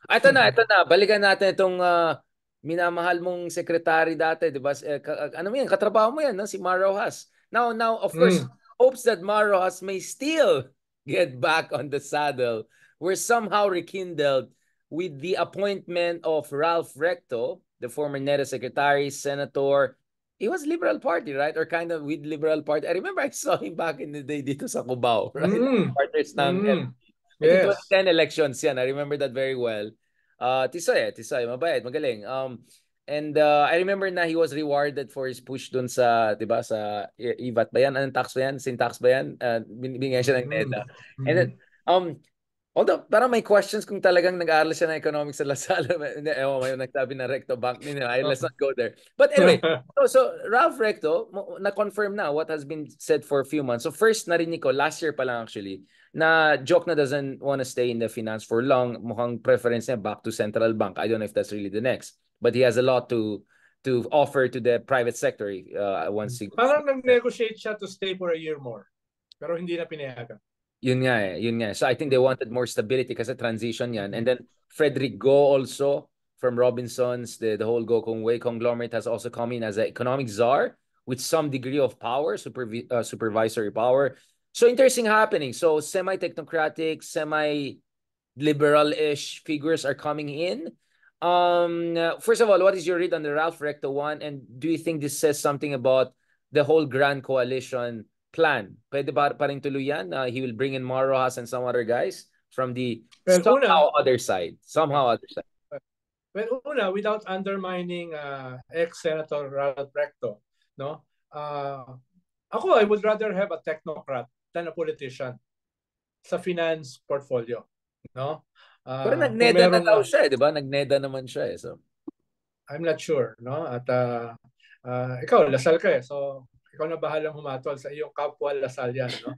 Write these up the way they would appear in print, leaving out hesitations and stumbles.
Ito na. Balikan natin itong minamahal mong secretary dati, di ba? Ano mo yan? Katrabaho mo yan, no? Si Mar Rojas. Now, of course, Mm. hopes that Mar Rojas may still get back on the saddle were somehow rekindled with the appointment of Ralph Recto, the former NEDA secretary, senator. He was Liberal Party, right? Or kind of with Liberal Party. I remember I saw him back in the day dito sa Cubao, right? Mm. Partners ng Mm. I think Yes. 2010 elections yan. I remember that very well. Tisoy, mabait, magaling. I remember na he was rewarded for his push dun sa, 'di ba, sa IVAT ba yan? Anong tax ba yan? Sin tax ba yan? Binigyan siya ng Mm. NEDA. And then, Mm. although parang may questions kung talagang nag-aaral siya ng economics sa Lasal. Hindi, may nagsabi na Recto Bank. Hindi, let's not go there. But anyway, so Ralph Recto, na-confirm na what has been said for a few months. So first, narinig ko, last year pa lang actually, na Jokna doesn't want to stay in the finance for long. Mukhang preference niya back to central bank. I don't know if that's really the next. But he has a lot to offer to the private sector once he goes. Parang nag-negotiate siya to stay for a year more. Pero hindi na pinayagan. Yun nga. So I think they wanted more stability kasi transition yan. And then Frederick Go also from Robinsons, the whole Go Kong Wei conglomerate has also come in as an economic czar with some degree of power, supervisory power. So interesting happening. So semi-technocratic, semi-liberal-ish figures are coming in. First of all, what is your read on the Ralph Recto one? And do you think this says something about the whole grand coalition plan? Pwede ba rin tuluyan? He will bring in Mar Rojas and some other guys from the Well, una, other side. Somehow other side. without undermining ex-Senator Ralph Recto, no? I would rather have a technocrat than a politician sa finance portfolio, no? Pero Kung nagneda na merong daw siya, di ba? Nagneda naman siya eh. So. I'm not sure, no? At ikaw, Lasal ka eh. So, ikaw na bahalang humatol sa iyong kapwa Lasal yan, no?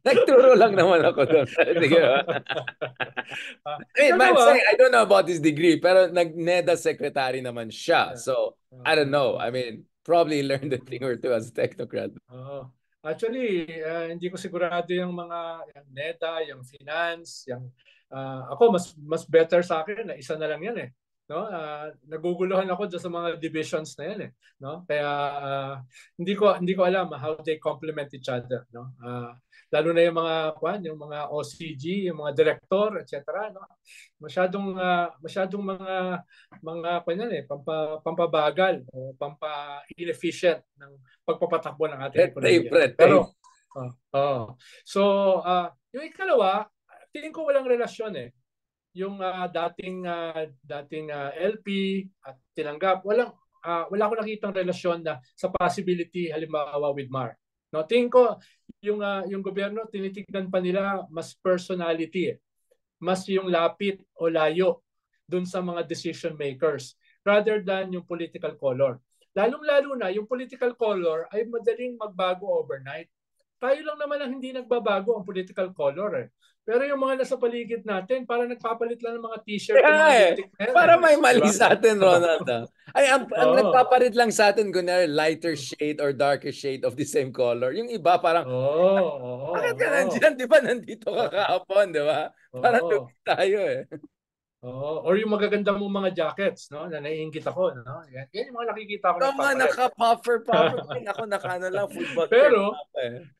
Nagturo lang naman ako doon. Sige ba? Ikalawa, I don't know about his degree, pero nag-NEDA secretary naman siya. yeah. So, I don't know. I mean, probably learned a thing or two as a technocrat. Actually, hindi ko sigurado yung mga yung NEDA, yung finance, yung ako mas better sa akin na isa na lang yan eh. No? Naguguluhan ako dyan sa mga divisions na yan eh. No? Kaya hindi ko alam how they complement each other, no? Lalo na yung mga OCG, yung mga director, etc. No? Masyadong mga pampabagal o pampa-inefficient ng pagpapatakbo ng ating ekonomiya. Red tape. Pero so yung ikalawa, tingin ko walang relasyon eh. Yung dating LP at tinanggap, wala ko nakitang relasyon na sa possibility halimbawa with Mar. No, tingin ko yung gobyerno tinitignan pa nila mas personality, mas yung lapit o layo dun sa mga decision makers rather than yung political color. Lalong-lalo na yung political color ay madaling magbago overnight. Tayo lang naman ang hindi nagbabago ang political color eh. Pero yung mga nasa paligid natin, parang nagpapalit lang ng mga t-shirt ng mga lintik na yan. Para may mali Diba? sa atin, Ronald. Ay, ang nagpapalit lang sa atin, kunyari, lighter shade or darker shade of the same color. Yung iba parang, bakit ka nandiyan? Di ba nandito ka kahapon, di ba? Parang lugi tayo eh. Or yung magaganda mong mga jackets, no? Na naiingit ako, no? Yan yung mga nakikita ko Tama, naka-puffer. Ako naka-ano lang, football shirt.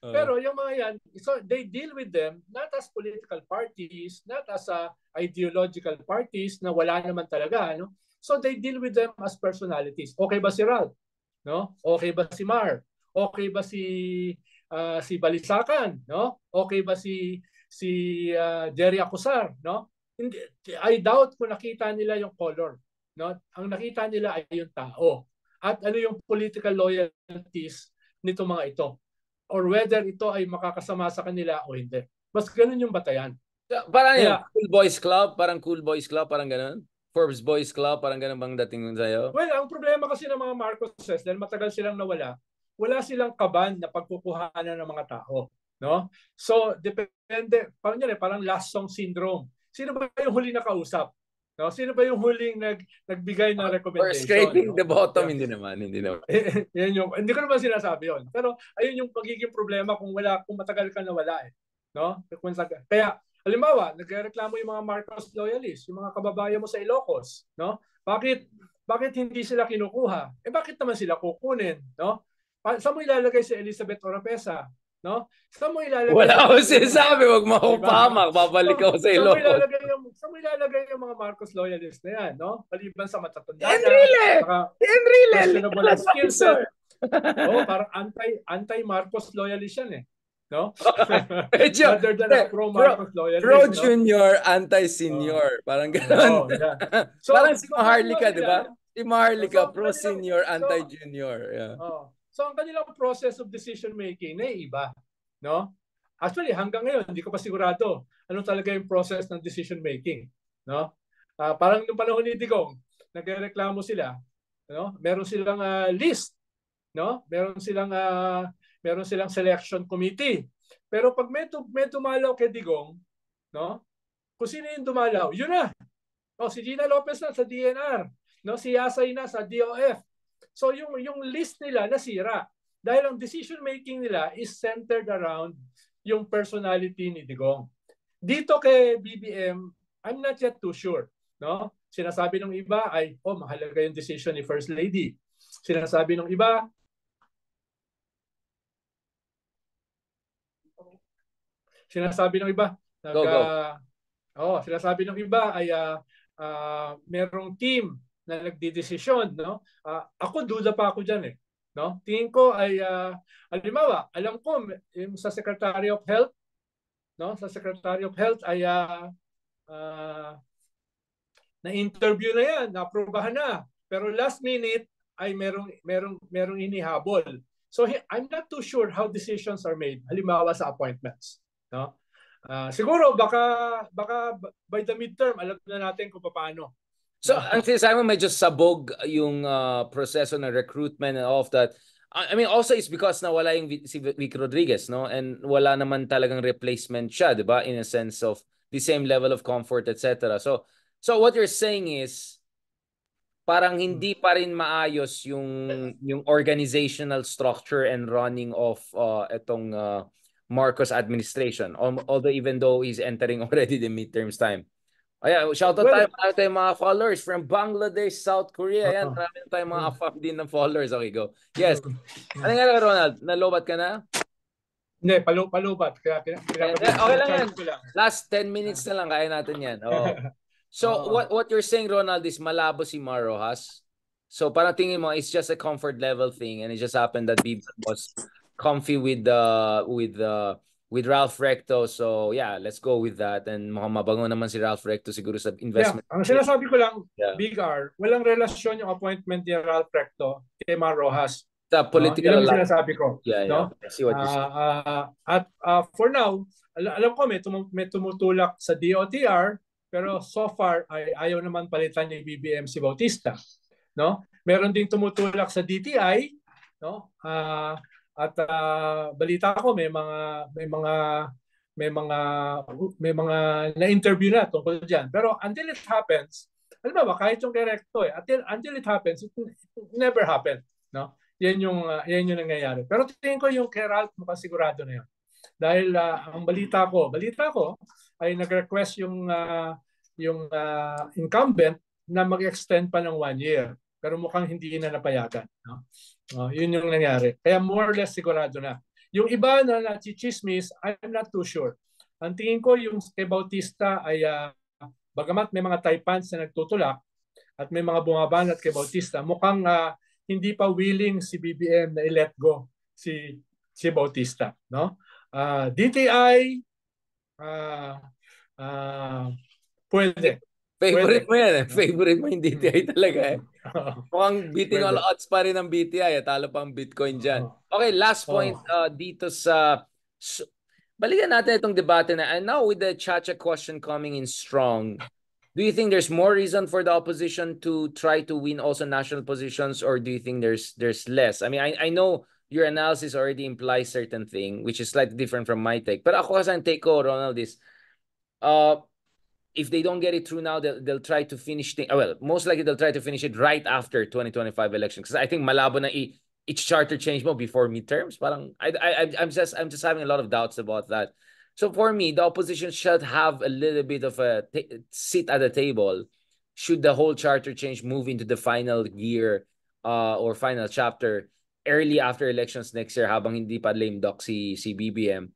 Pero yung mga yan, so they deal with them not as political parties, not as ideological parties na wala naman talaga, no? So they deal with them as personalities. Okay ba si Ralph? No? Okay ba si Mar? Okay ba si Balisacan, no? Okay ba si Jerry Acosar, no? I doubt kung nakita nila yung color, no? Ang nakita nila ay yung tao at ano yung political loyalties nito mga ito or whether ito ay makakasama sa kanila o hindi. Mas ganun yung batayan. Parang yung Cool Boys Club, parang ganun. Forbes Boys Club, parang ganun bang dating nun sa'yo? Well, ang problema kasi ng mga Marcoses, dahil matagal silang nawala, wala silang kaban na pagkukuhanan ng mga tao. No? So, depende. Parang last song syndrome. Sino ba yung huli na kausap? No? Sino ba yung huling nagbigay ng recommendation? Or scraping the bottom, yeah. Hindi naman. Hindi ko naman sinasabi yun. Pero ayun yung pagiging problema kung matagal ka nawala eh. No? Kaya Halimbawa, nagrereklamo yung mga Marcos loyalists, yung mga kababayan mo sa Ilocos, no? Bakit hindi sila kinukuha? Bakit naman sila kukunin, no? Saan mo ilalagay si Elizabeth Oropesa, no? Saan mo ilalagay Wala yung akong sinasabi, wag mo akong diba? pahamak, babalik ako sa Ilocos. Saan mo ilalagay yung mga Marcos loyalists na yan, no? Maliban sa matatanda na, Enrile! saka Enrile! questionable Legal ang skill set. advisor! Parang anti-Marcos loyalist yan eh. No? Medyo, Rather than a pro-Marcos loyalist. pro no? junior, anti-senior. Parang gano'n. Yeah. Parang si so Maharlika, di ba? Si Maharlika, ang pro kanilang- senior, anti-junior. Yeah. So ang kanilang process of decision making na iba. No? Actually, hanggang ngayon, hindi ko pa sigurado ano talaga yung process ng decision making. No? Parang nung panahon ni Digong, nagreklamo sila. No? Meron silang list. No? Meron silang selection committee. Pero pag may dumalaw kay Digong, no? Kung sino yung dumalaw, yun na. Si Gina Lopez na sa DNR, no? Si Yasay na sa DOF. So yung list nila nasira dahil ang decision making nila is centered around yung personality ni Digong. Dito kay BBM, I'm not yet too sure, no? Sinasabi ng iba ay mahalaga yung decision ni First Lady. Sinasabi ng iba sinasabi ng iba sinasabi ng iba ay merong team na nagdidesisyon, no? Ako duda pa ako diyan eh, no? Tingin ko ay halimbawa, alam ko yung sa Secretary of Health, no? Sa Secretary of Health ay na-interview na yan, na-aprobahan na. Pero last minute ay merong inihabol. So I'm not too sure how decisions are made, halimbawa sa appointments. No? Siguro baka by the midterm alam na natin kung paano. So ang sinasabi mo medyo sabog yung proseso ng recruitment and all of that. I mean also it's because nawala yung si Vic Rodriguez, no? And wala naman talagang replacement siya, 'di ba? In a sense of the same level of comfort, etc. So what you're saying is parang hindi pa rin maayos yung organizational structure and running of itong Marcos administration. Although even though he's entering already the midterms time. Ayan, shoutout tayo mga followers from Bangladesh, South Korea. Ayan, marami tayong mga afam din ng followers. Okay, go. Yes. Ano nga, Ronald? Nalobat ka na? Hindi, palubat. Okay lang yan. Last 10 minutes na lang, kaya natin yan. So, what you're saying, Ronald, is malabo si Mar Rojas. So, parang tingin mo, it's just a comfort level thing and it just happened that Bieber was comfy with Ralph Recto. So, yeah, let's go with that. And mukhang mabango naman si Ralph Recto siguro sa investment. Ang sinasabi ko lang, Big R, walang relasyon yung appointment ni Ralph Recto kay Mar Rojas. Sa political yun ang sinasabi ko. Yeah. No? I see what you're saying. At for now, alam ko may tumutulak sa DOTR, pero so far ay ayaw naman palitan ni BBM si Bautista. No? Meron ding tumutulak sa DTI, no? At balita ko may mga na-interview na tungkol diyan. Pero until it happens, alam mo ba kahit yung Recto until it happens, it never happened, no? Yan yung nangyayari. Pero tingin ko yung kay Ralph mukhang sigurado na yun. Dahil ang balita ko ay nag-request yung incumbent na mag-extend pa ng 1 year. Pero mukhang hindi na napayagan. No? Yun yung nangyari. Kaya more or less sigurado na. Yung iba na nachichismis, I'm not too sure. Ang tingin ko yung kay Bautista ay bagamat may mga taipans na nagtutulak at may mga bumabanat kay Bautista, mukhang hindi pa willing si BBM na i-let go si Bautista. No? DTI, pwede. Favorite mo yan eh. Favorite mo yung DTI talaga eh. Mukhang beating all odds pa rin ng BTI. Talo pang Bitcoin dyan. Okay, last point dito sa... balikan natin itong debate na. And now with the Chacha question coming in strong, do you think there's more reason for the opposition to try to win also national positions, or do you think there's less? I mean, I know your analysis already implies certain thing, which is slightly different from my take. But ako kasi ang take ko, Ronald, is if they don't get it through now, they'll try to finish most likely they'll try to finish it right after 2025 elections. Because I think malabo na each charter change mo before midterms. Parang I'm just having a lot of doubts about that. So for me, the opposition should have a little bit of a seat at the table should the whole charter change move into the final gear or final chapter early after elections next year habang hindi pa lame duck si BBM.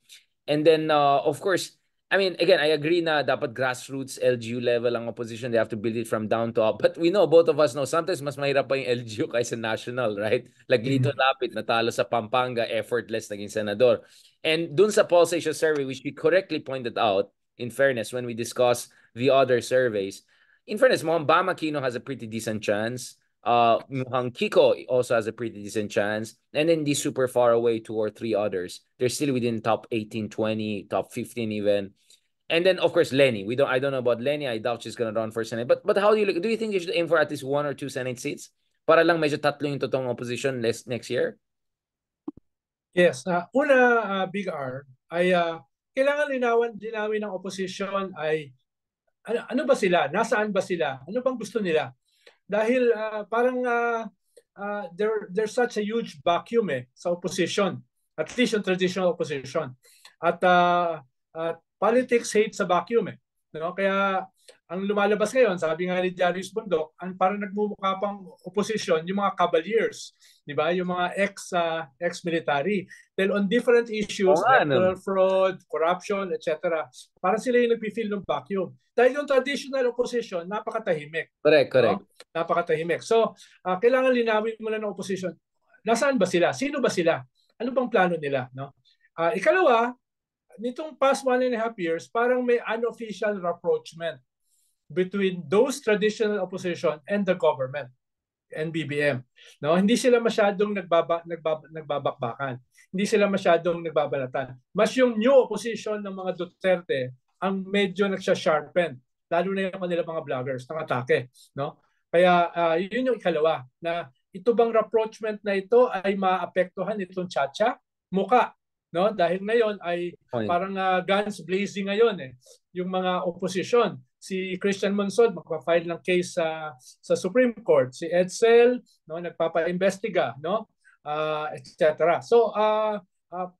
And then of course, I mean, again, I agree na dapat grassroots LGU level ang opposition. They have to build it from down to up. But we know, both of us know, sometimes mas mahirap pa yung LGU kaysa national, right? Like Lito Lapid, natalo sa Pampanga, effortless, naging senador. And dun sa Pulse Asia survey, which we correctly pointed out, in fairness, when we discuss the other surveys, in fairness, mukhang Bam Aquino has a pretty decent chance. Mukhang Kiko also has a pretty decent chance. And then the super far away 2 or 3 others. They're still within top 18, 20, top 15 even. And then of course Lenny. I don't know about Lenny. I doubt she's gonna run for Senate. But how do you look? Do you think you should aim for at least 1 or 2 Senate seats? Para lang medyo tatlo yung totoong opposition next year? Yes. Big R, ay kailangan linawin ng opposition ay ano ba sila? Nasaan ba sila? Ano bang gusto nila? Dahil parang there's such a huge vacuum sa opposition, at least yung traditional opposition. At politics hates sa vacuum no? Kaya ang lumalabas ngayon, sabi nga ni Darius Bundok, parang nagmumukha pang opposition yung mga cavaliers, di ba? Yung mga ex-military. Dahil on different issues, electoral fraud, corruption, etc. Parang sila yung nagpi-feel ng vacuum. Dahil yung traditional opposition, napakatahimik. Correct. No? Napakatahimik. So, kailangan linawin mo na ng opposition. Nasaan ba sila? Sino ba sila? Ano bang plano nila? No? Ikalawa, nitong past 1.5 years, parang may unofficial rapprochement between those traditional opposition and the government and BBM. No, hindi sila masyadong nagbabakbakan. Hindi sila masyadong nagbabalatan. Mas yung new opposition ng mga Duterte ang medyo nagsha-sharpen, lalo na yung kanila mga vloggers ng atake, no? Kaya yun yung ikalawa, na ito bang rapprochement na ito ay maapektuhan itong Chacha? Muka, no? Dahil ngayon ay parang guns blazing ngayon yung mga opposition. Si Christian Monsod magpa-file ng case sa Supreme Court, si Edsel no nagpapa-imbestiga, no, etc. So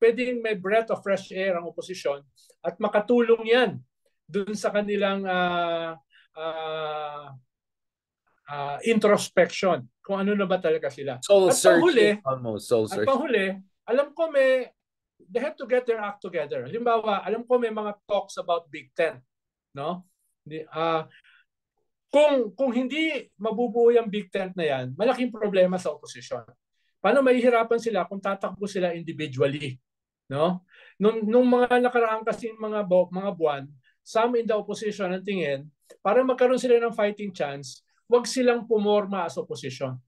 pwedeng may breath of fresh air ang opposition at makatulong yan dun sa kanilang introspection kung ano na ba talaga sila. Soul searching, almost soul searching. At panghuli, alam ko they have to get their act together. Halimbawa, alam ko may mga talks about Big Ten, no? Kung hindi mabubuo yung Big Tent na yan, malaking problema sa opposition. Paano mahihirapan sila kung tatakbo sila individually, no? Nung mga nakaraang kasing mga buwan, some in the opposition ang tingin, para magkaroon sila ng fighting chance, wag silang pumorma as opposition.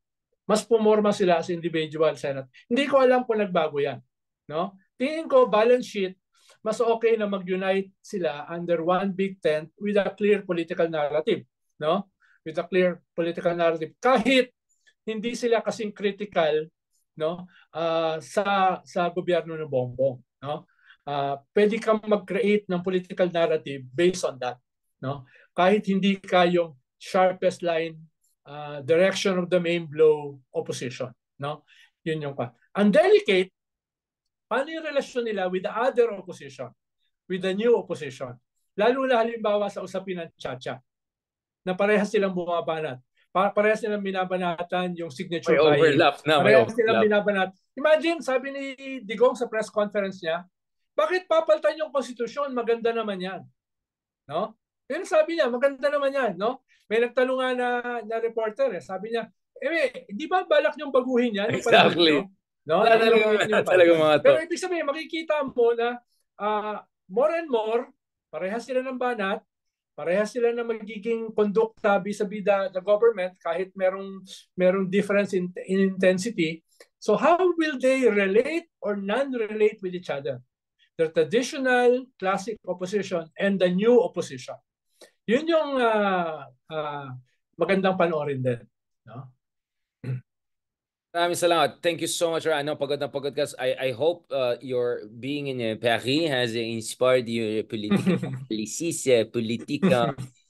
Mas pumorma sila as individual senate. Hindi ko alam kung nagbago yan, no? Tingin ko balance sheet, mas okay na mag-unite sila under one big tent with a clear political narrative, no? With a clear political narrative. Kahit hindi sila kasing critical, no, sa gobyerno ng Bongbong, no? Pwede kang mag-create ng political narrative based on that, no? Kahit hindi ka yung sharpest line, direction of the main blow opposition, no? Yun yung pa. Ang delicate, paano yung relasyon nila with the other opposition, with the new opposition? Lalo na halimbawa sa usapin ng Chacha, na parehas silang bumabanat. Parehas silang binabanatan yung signature buying. Parehas silang binabanat. Imagine, sabi ni Digong sa press conference niya, bakit papalitan yung konstitusyon? Maganda naman yan. No? Yun sabi niya, maganda naman yan. No? May nagtanong nga na reporter. Sabi niya, di ba balak niyong baguhin yan? Exactly. No? Pero ibig sabihin, makikita mo na more and more, parehas sila ng banat, parehas sila na magiging kondukta vis-a-vis the government kahit merong difference in intensity. So how will they relate or non-relate with each other? The traditional classic opposition and the new opposition. Yun yung magandang panoorin din. No? Maraming salamat. Thank you so much. I know pagod na pagod ka. I hope your being in Paris has inspired your politika,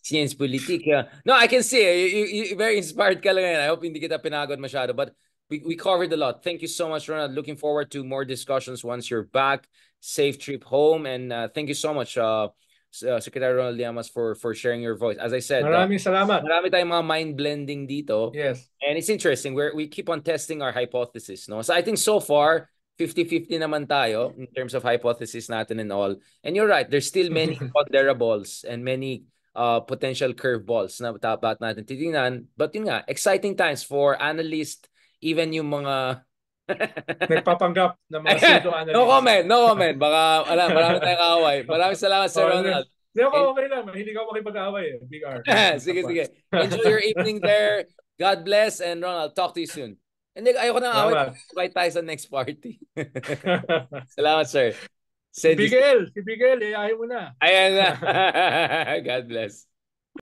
science politika. No, I can see you very inspired ka lang yan. I hope hindi kita pinagod masyado. But we covered a lot. Thank you so much, Ronald. Looking forward to more discussions once you're back. safe trip home. And thank you so much, Secretary Ronald Llamas, for sharing your voice. As I said, Maraming salamat. marami tayong mga mind-blending dito. Yes. And it's interesting. We keep on testing our hypothesis. No? So I think so far, 50-50 naman tayo in terms of hypothesis natin and all. And you're right, there's still many ponderables and many potential curveballs na dapat natin titingnan. But yun nga, exciting times for analysts, even yung mga Nagpapanggap ng mga pseudo analysts. No comment, no comment. Baka, marami tayong kaaway. Maraming salamat, Sir Ronald. Hindi ako okay lang. Mahilig ako makipag-away. Big R. Sige, sige. Enjoy your evening there. God bless, and Ronald, talk to you soon. Hindi, ayoko nang away. Invite tayo sa next party. Salamat, sir. Si Bigel, iayahin mo na. Ayan na. God bless.